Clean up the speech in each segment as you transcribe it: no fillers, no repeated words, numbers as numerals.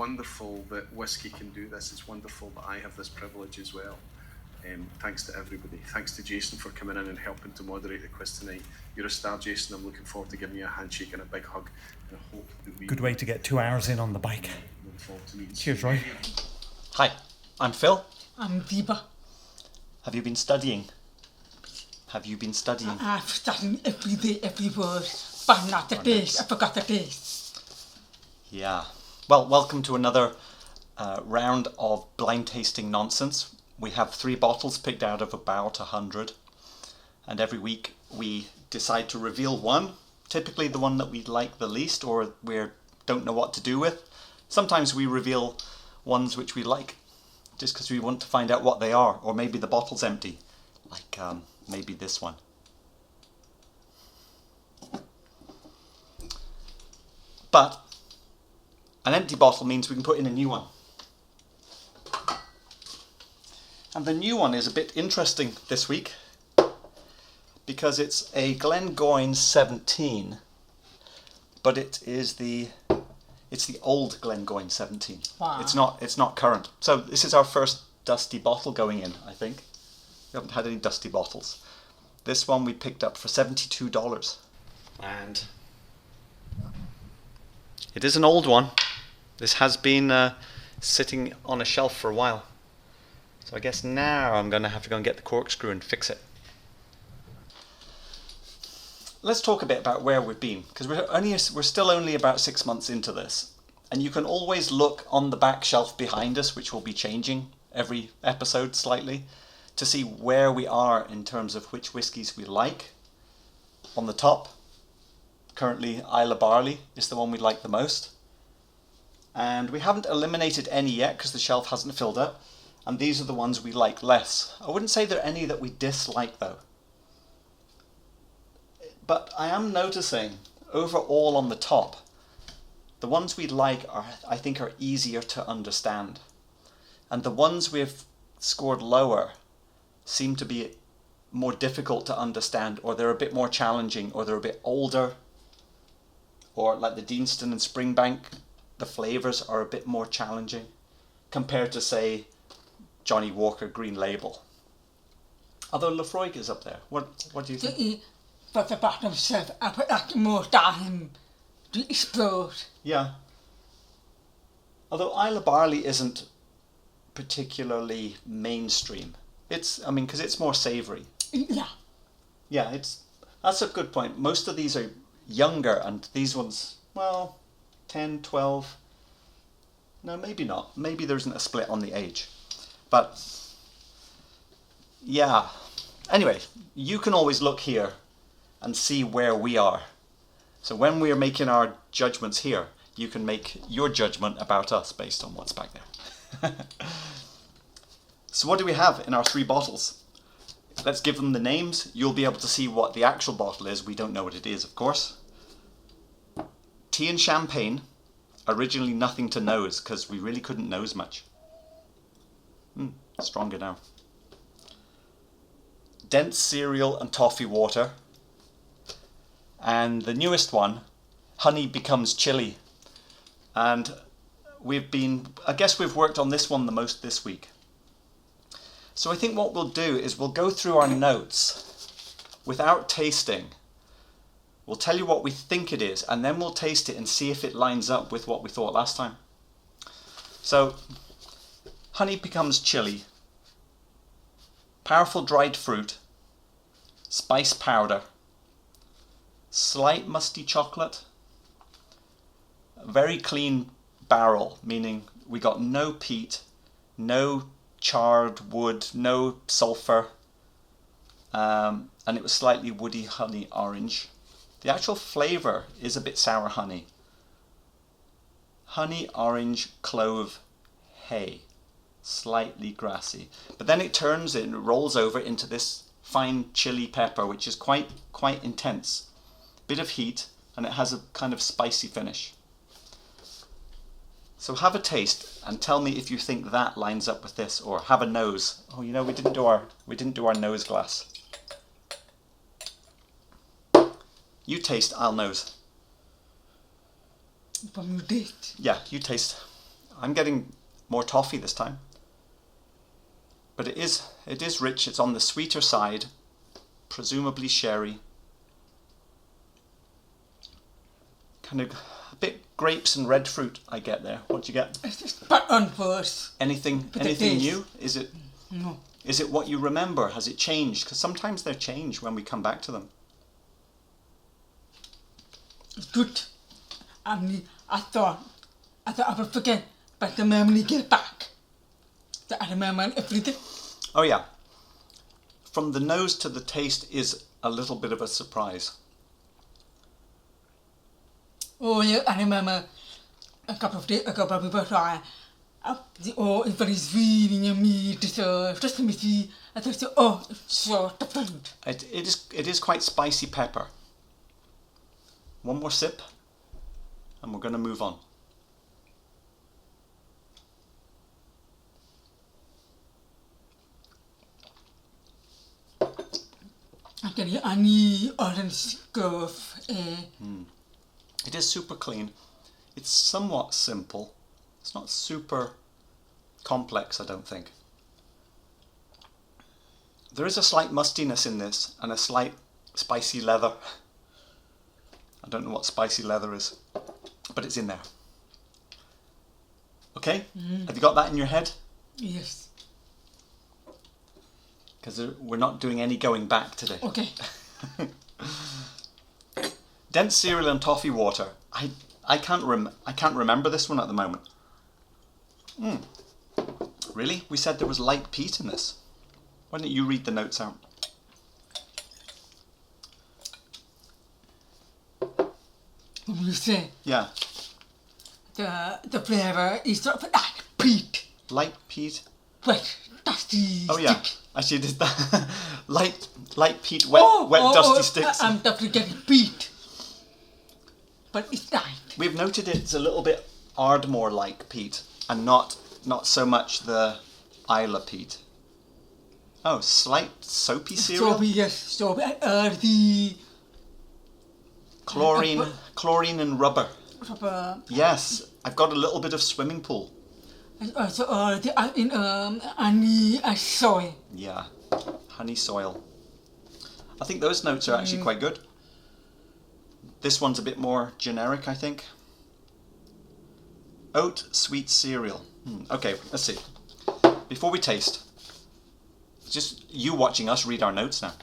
wonderful that Whisky can do this. It's wonderful that I have this privilege as well. Thanks to everybody. Thanks to Jason for coming in and helping to moderate the quiz tonight. You're a star, Jason. I'm looking forward to giving you a handshake and a big hug. And I hope that we... Good way to get 2 hours in on the bike. Look forward to meeting Cheers, Roy. Hi, I'm Phil. I'm Deepa. Have you been studying? I've studied every day, every word, but not the taste. I forgot the taste. Yeah. Well, welcome to another round of blind tasting nonsense. We have 3 bottles picked out of about 100. And every week we decide to reveal one. Typically the one that we like the least or we don't know what to do with. Sometimes we reveal ones which we like just because we want to find out what they are. Or maybe the bottle's empty. Like maybe this one. But an empty bottle means we can put in a new one. And the new one is a bit interesting this week because it's a Glengoyne 17, but it's the old Glengoyne 17. Wow. It's not current. So this is our first dusty bottle going in, I think. We haven't had any dusty bottles. This one we picked up for $72. And it is an old one. This has been sitting on a shelf for a while. So I guess now I'm going to have to go and get the corkscrew and fix it. Let's talk a bit about where we've been, because we're still only about 6 months into this. And you can always look on the back shelf behind us, which will be changing every episode slightly, to see where we are in terms of which whiskies we like. On the top, currently Islay Barley is the one we like the most. And we haven't eliminated any yet because the shelf hasn't filled up. And these are the ones we like less. I wouldn't say there are any that we dislike though. But I am noticing overall on the top, the ones we like I think are easier to understand. And the ones we've scored lower seem to be more difficult to understand, or they're a bit more challenging, or they're a bit older. Or like the Deanston and Springbank, the flavours are a bit more challenging compared to, say, Johnny Walker Green Label. Although Lafroig is up there. What do you think? But the bottom shelf, I put that more time to explode. Yeah. Although Islay Barley isn't particularly mainstream. Because it's more savoury. Yeah. Yeah, that's a good point. Most of these are younger, and these ones, 10, 12. No, maybe not. Maybe there isn't a split on the age. But, yeah. Anyway, you can always look here and see where we are. So when we are making our judgments here, you can make your judgment about us based on what's back there. So what do we have in our 3 bottles? Let's give them the names. You'll be able to see what the actual bottle is. We don't know what it is, of course. Tea and Champagne. Originally nothing to nose, because we really couldn't nose much. Stronger now. Dense Cereal and Toffee Water. And the newest one, Honey Becomes Chili. And I guess we've worked on this one the most this week. So I think what we'll do is we'll go through our notes without tasting. We'll tell you what we think it is, and then we'll taste it and see if it lines up with what we thought last time. So, Honey Becomes Chili. Powerful dried fruit. Spice powder. Slight musty chocolate. Very clean barrel, meaning we got no peat, no charred wood, no sulphur, and it was slightly woody honey orange. The actual flavour is a bit sour honey. Honey orange clove hay, slightly grassy. But then it rolls over into this fine chili pepper, which is quite intense. Bit of heat, and it has a kind of spicy finish. So have a taste and tell me if you think that lines up with this, or have a nose. Oh, we didn't do our nose glass. You taste, I'll nose. From you taste. Yeah, you taste. I'm getting more toffee this time. But it is rich. It's on the sweeter side, presumably sherry. Kind of a bit grapes and red fruit I get there. What do you get? It's just but unworse. Anything But it is. new? Is it? No. Is it what you remember? Has it changed? Because sometimes they change when we come back to them. It's good. I thought I would forget, but the moment you get back, I remember everything. Oh yeah. From the nose to the taste is a little bit of a surprise. Oh yeah, I remember a couple of days ago, we were trying. It's very sweet in your meat, so just to me, I thought, oh, it's so different. It is quite spicy pepper. One more sip, and we're going to move on. Okay, I need orange curve. It is super clean. It's somewhat simple. It's not super complex, I don't think. There is a slight mustiness in this and a slight spicy leather. I don't know what spicy leather is, but it's in there. Okay? Have you got that in your head? Yes. Because we're not doing any going back today. Okay. Dense cereal and toffee water. I can't remember this one at the moment. Really? We said there was light peat in this. Why don't you read the notes out? You say Yeah. the flavour is sort of like peat, Light peat. wet, dusty. Oh yeah. stick. Actually, it is that light peat, wet dusty sticks. I'm definitely getting peat, but it's light. We've noted it's a little bit Ardmore-like peat, and not so much the Islay peat. Oh, slight soapy cereal. Soapy, yes, soapy, earthy. Chlorine and rubber. Rubber. Yes, I've got a little bit of swimming pool. And also earthy in honey and soy. Yeah, honey soil. I think those notes are actually quite good. This one's a bit more generic, I think. Oat sweet cereal. Okay, let's see. Before we taste, just you watching us read our notes now.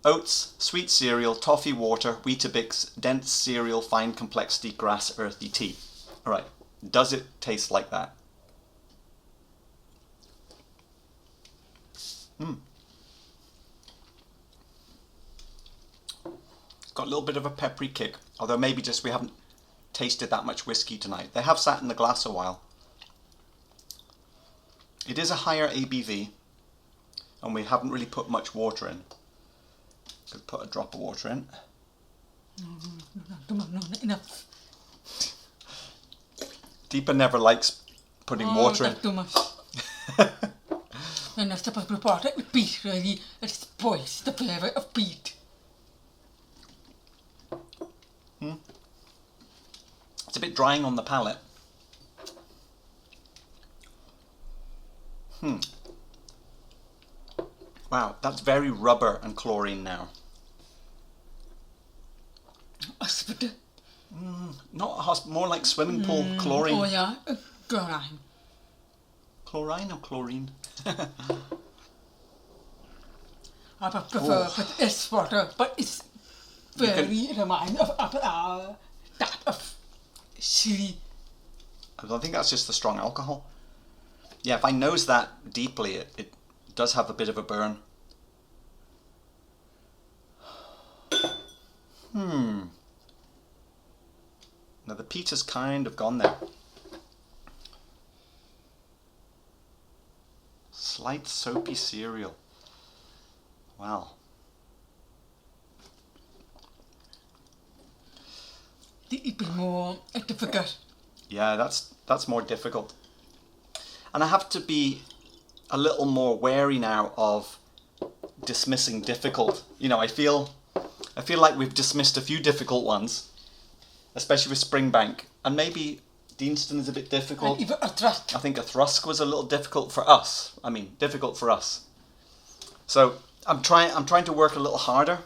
Oats, sweet cereal, toffee water, Weetabix, dense cereal, fine complexity, grass, earthy tea. All right, does it taste like that? Got a little bit of a peppery kick, although maybe just we haven't tasted that much whiskey tonight. They have sat in the glass a while. It is a higher ABV, and we haven't really put much water in. Could put a drop of water in. No, not enough. Deepa never likes putting water in. That's too much. And that's supposed to be part of the peat, really. It spoils the flavour of peat. It's a bit drying on the palate. Wow, that's very rubber and chlorine now. Hospital. Not more like swimming pool chlorine. Oh yeah, chlorine. Chlorine or chlorine? I prefer with less water, but it's very remind of that of chili. I think that's just the strong alcohol. Yeah, if I nose that deeply, it does have a bit of a burn. Now the peat has kind of gone there. Slight soapy cereal. Wow. The bit more difficult. Yeah, that's more difficult. And I have to be a little more wary now of dismissing difficult. You know, I feel like we've dismissed a few difficult ones, especially with Springbank, and maybe Deanston is a bit difficult. And even a trust. I think a Thrusk was a little difficult for us. Difficult for us. So I'm trying to work a little harder.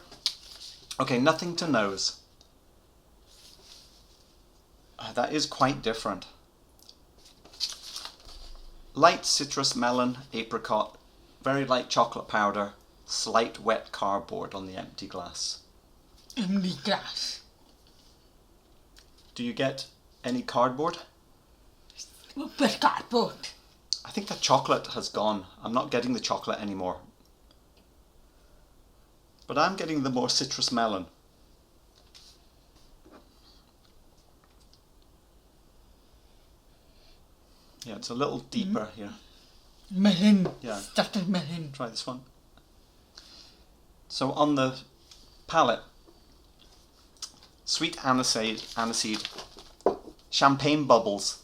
Okay, nothing to nose. That is quite different. Light citrus, melon, apricot, very light chocolate powder, slight wet cardboard on the empty glass. Empty glass. Do you get any cardboard? But cardboard. I think the chocolate has gone. I'm not getting the chocolate anymore. But I'm getting the more citrus melon. Yeah, it's a little deeper here. Melon. Yeah. Started melon. Try this one. So on the palate, sweet aniseed, champagne bubbles,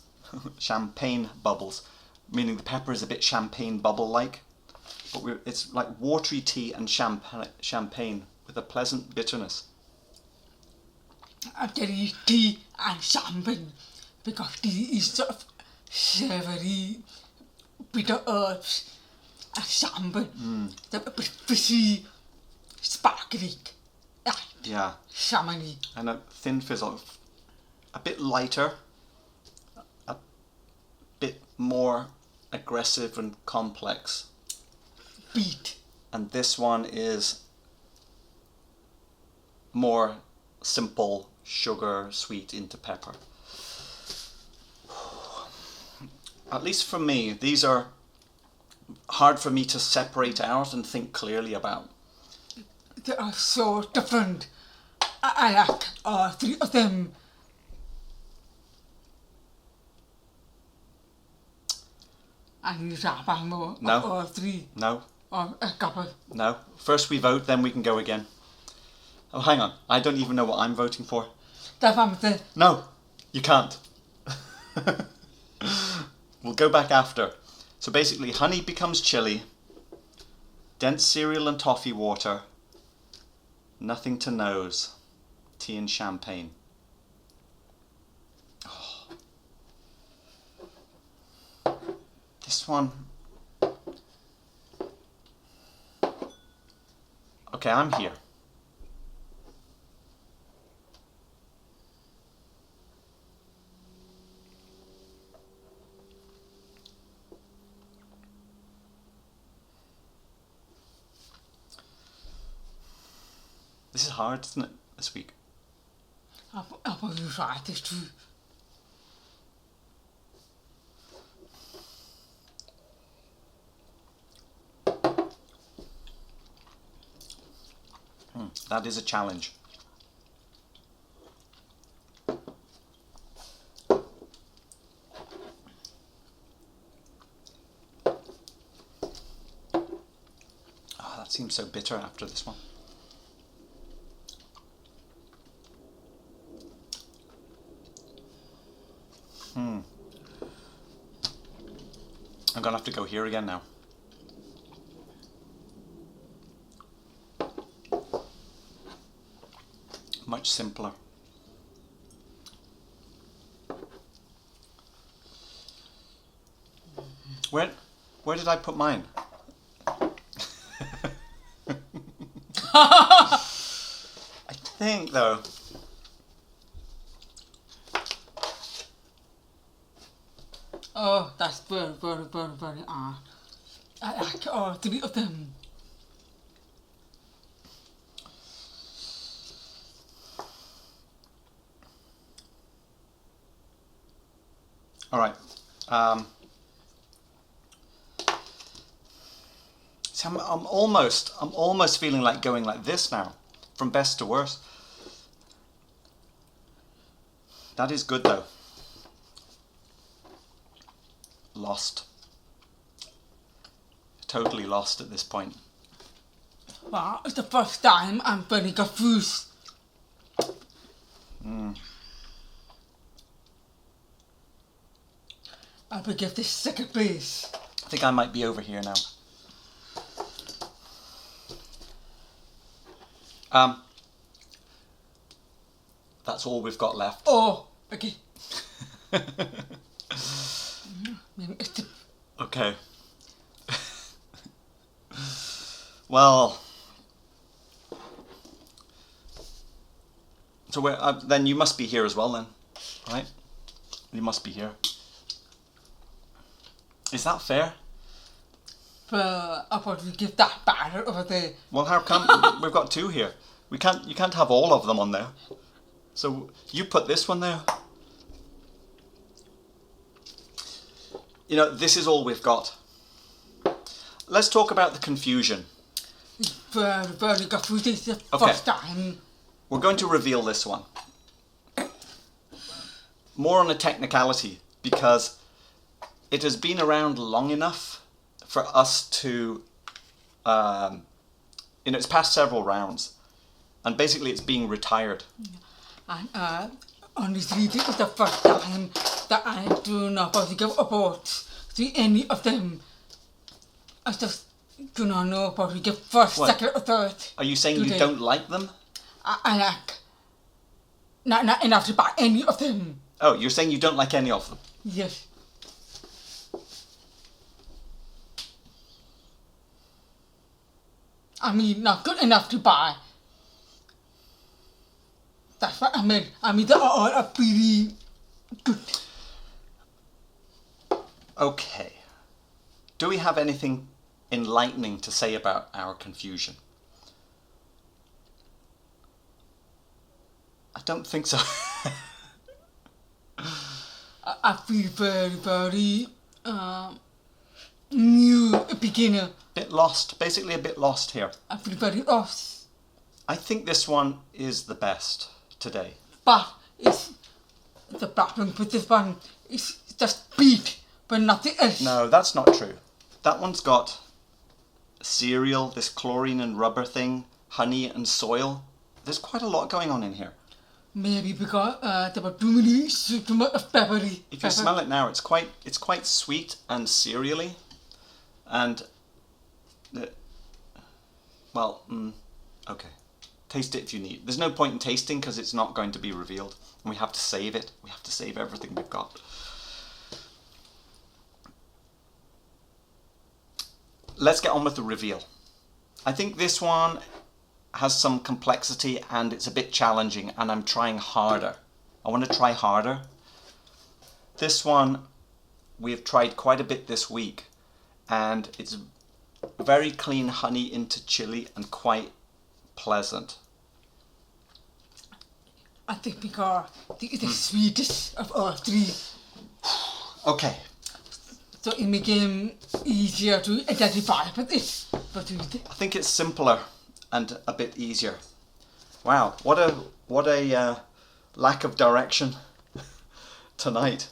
champagne bubbles, meaning the pepper is a bit champagne bubble-like, but it's like watery tea and champagne with a pleasant bitterness. I'm getting tea and champagne because tea is sort of savoury, bitter herbs, and champagne. The bit fishy, sparkling, Yeah, champagne. and a thin fizzle, a bit lighter, a bit more aggressive and complex. Beet. And this one is more simple, sugar, sweet into pepper. At least for me, these are hard for me to separate out and think clearly about. They are so different. I like 3 of them. I need to have more. No. Or 3. No, Or a couple. no. First we vote, then we can go again. Oh, hang on. I don't even know what I'm voting for. That's what I'm saying. No, you can't. We'll go back after. So basically, honey becomes chili, dense cereal and toffee water, nothing to nose, tea and champagne. Oh. This one. Okay, I'm here. This is hard, isn't it, this week? I was right, it's true. That is a challenge. Oh, that seems so bitter after this one. I'm gonna have to go here again now. Much simpler. Where did I put mine? I think though. Oh, that's very I like 3 of them. All right. See, I'm almost feeling like going like this now, from best to worst. That is good though. Lost. Totally lost at this point. Well, it's the first time I'm very confused. I will give this second place. I think I might be over here now. That's all we've got left. Oh, okay. Maybe it's the Okay. Well, so then you must be here as well then, right? You must be here. Is that fair? I thought we give that banner over there. Well, how come we've got two here? You can't have all of them on there. So you put this one there. You know, this is all we've got. Let's talk about the confusion. Very confused the first time. We're going to reveal this one. More on a technicality, because it has been around long enough for us to, it's passed several rounds, and basically it's being retired. And honestly, this is the first time that I do not give about to any of them. I just do not know about we give first, What? second, or third. Are you saying today. you don't like them? I like not enough to buy any of them. Oh, you're saying you don't like any of them? Yes. I mean, not good enough to buy. That's what I meant. I mean, they are all pretty good. Okay. Do we have anything enlightening to say about our confusion? I don't think so. I feel very, very new beginner. Bit lost, basically a bit lost here. I feel very lost. I think this one is the best today. But it's the problem with this one is just beat, but nothing else. No, that's not true. That one's got cereal, this chlorine and rubber thing, honey and soil. There's quite a lot going on in here. Maybe because there were too much of peppery. If you smell it now, it's quite sweet and cereally, and okay, taste it if you need. There's no point in tasting because it's not going to be revealed, and we have to save it. We have to save everything we've got. Let's get on with the reveal. I think this one has some complexity and it's a bit challenging, and I'm trying harder. I want to try harder. This one we've tried quite a bit this week, and it's very clean honey into chili and quite pleasant. I think because it's the sweetest of all three. Okay, So it became easier to identify with it. But I think it's simpler and a bit easier. Wow, what a lack of direction tonight.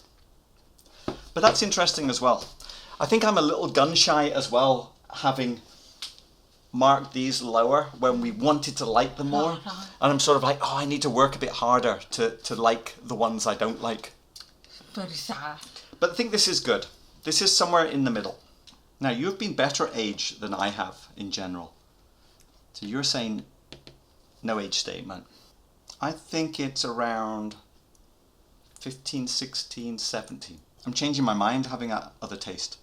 But that's interesting as well. I think I'm a little gun shy as well, having marked these lower when we wanted to like them more. And I'm sort of like, oh, I need to work a bit harder to like the ones I don't like. very sad. But I think this is good. This is somewhere in the middle. Now, you've been better aged than I have in general. So you're saying no age statement. I think it's around 15, 16, 17. I'm changing my mind, having that other taste.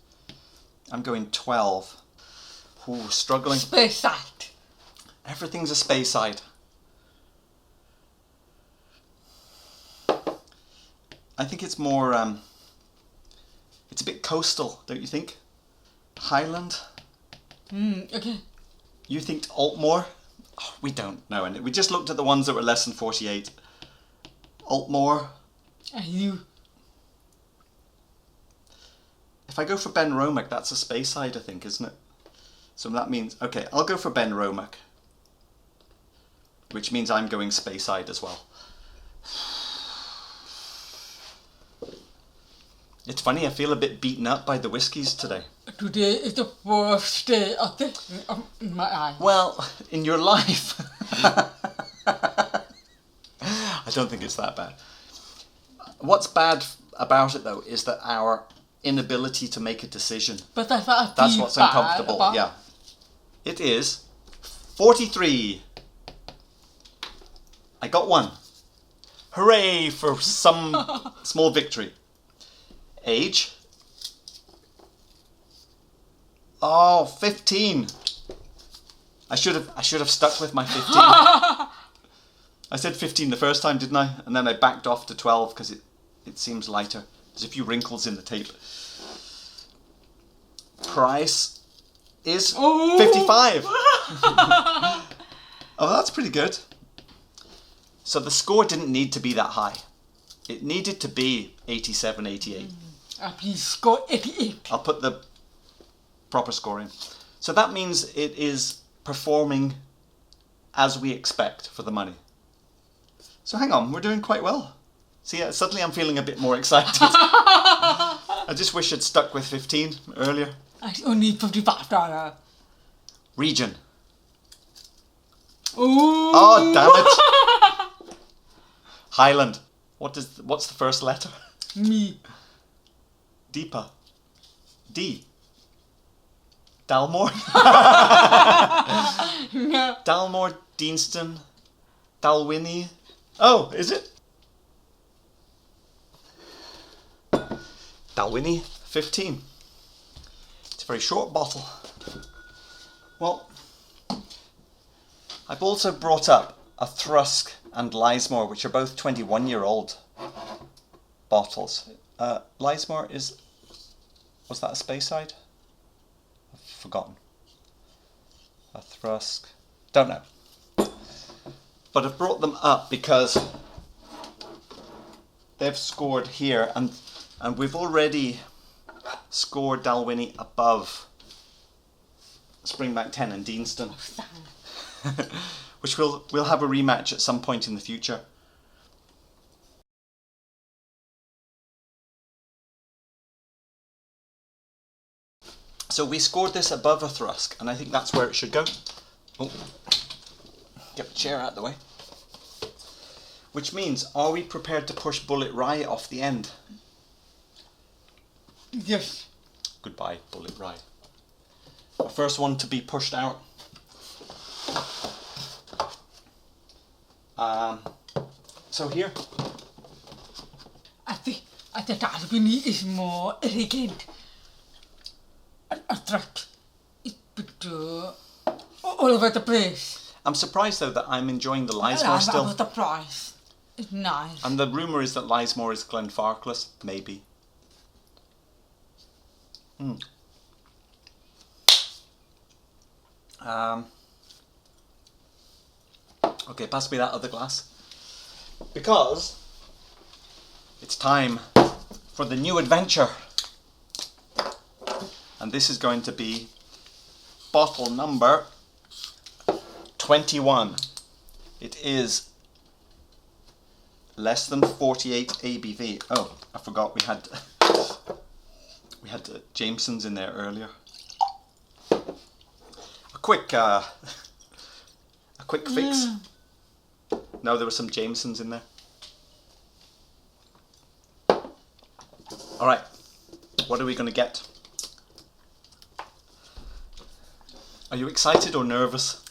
I'm going 12. Ooh, struggling. Space side. Everything's a Speyside. I think it's more, it's a bit coastal, don't you think? Highland? Okay. You think Aultmore? Oh, we don't know. And we just looked at the ones that were less than 48. Aultmore. And you. If I go for Benromach, that's a Speyside, I think, isn't it? So that means, okay, I'll go for Benromach. Which means I'm going Speyside as well. It's funny, I feel a bit beaten up by the whiskies today. Today is the worst day of my eye. Well, in your life. I don't think it's that bad. What's bad about it, though, is that our inability to make a decision. But that's what I That's feel what's bad uncomfortable, about. yeah. It is 43. I got one. Hooray for some small victory. Age? Oh, 15. I should have stuck with my 15. I said 15 the first time, didn't I? And then I backed off to 12 because it seems lighter. There's a few wrinkles in the tape. Price is 55. Oh, that's pretty good. So the score didn't need to be that high. It needed to be 87, 88. Please score 88. I'll put the proper score in. So that means it is performing as we expect for the money. So hang on, we're doing quite well. See, suddenly I'm feeling a bit more excited. I just wish I'd stuck with 15 earlier. I only $55. Region. Ooh. Oh, damn it. Highland. What's the first letter? Me. Deepa. D. Dalmore. No. Dalmore, Deanston, Dalwhinnie. Oh, is it? Dalwhinnie, 15. It's a very short bottle. Well, I've also brought up a Auchroisk and Lismore, which are both 21-year-old bottles. Lismore is... Was that a Speyside? I've forgotten. A Auchroisk. Don't know. But I've brought them up because they've scored here, and we've already scored Dalwhinnie above Springbank 10 and Deanston. Which we'll have a rematch at some point in the future. So we scored this above a Auchroisk, and I think that's where it should go. Oh, get the chair out of the way. Which means, are we prepared to push Bulleit Rye off the end? Yes. Goodbye, Bulleit Rye. The first one to be pushed out. So here. I think Ardbeg is more elegant. Attract it all over the place. I'm surprised though that I'm enjoying the Lismore still. About the price. It's nice. And the rumour is that Lismore is Glenfarclas, maybe. Okay, pass me that other glass. Because it's time for the new adventure. And this is going to be bottle number 21. It is less than 48 ABV. Oh, I forgot we had Jameson's in there earlier. A quick fix. No, there were some Jamesons in there. All right, what are we going to get? Are you excited or nervous?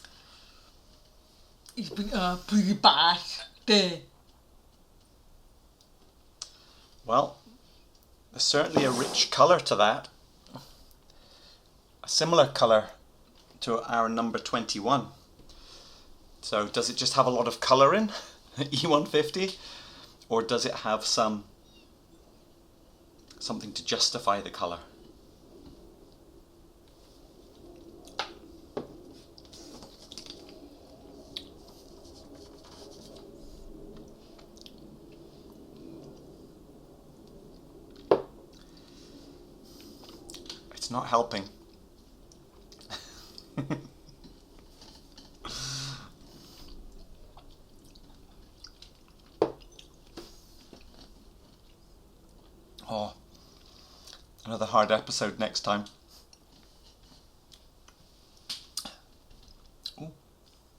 It's been a pretty bad day. Well, there's certainly a rich colour to that. A similar colour to our number 21. So does it just have a lot of colour in, E150? Or does it have something to justify the colour? It's not helping. Oh, another hard episode next time.